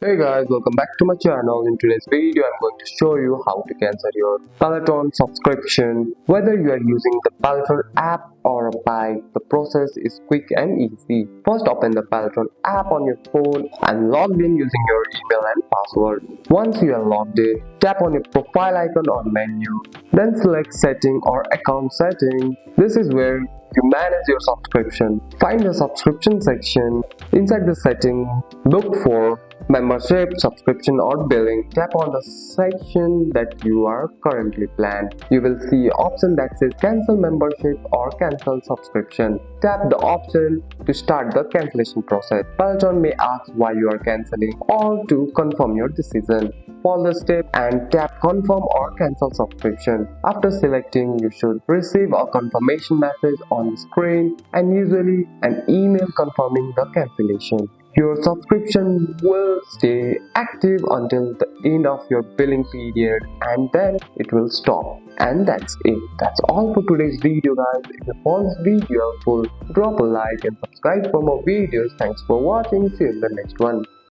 Hey guys, welcome back to my channel. In today's video, I'm going to show you how to cancel your Peloton subscription. Whether you are using the Peloton app or a bike, the process is quick and easy. First, open the Peloton app on your phone and log in using your email and password. Once you are logged in, tap on your profile icon on menu. Then select Setting or Account Setting. This is where you manage your subscription. Find the subscription section. Inside the setting, look for membership, subscription or billing. Tap on the section that you are currently planned. You will see an option that says cancel membership or cancel subscription. Tap the option to start the cancellation process. Peloton may ask why you are cancelling or to confirm your decision. Follow the step and tap confirm or cancel subscription. After selecting, you should receive a confirmation message on the screen and usually an email confirming the cancellation. Your subscription will stay active until the end of your billing period and then it will stop. And that's it. That's all for today's video, guys. If you found this video helpful, drop a like and subscribe for more videos. Thanks for watching. See you in the next one.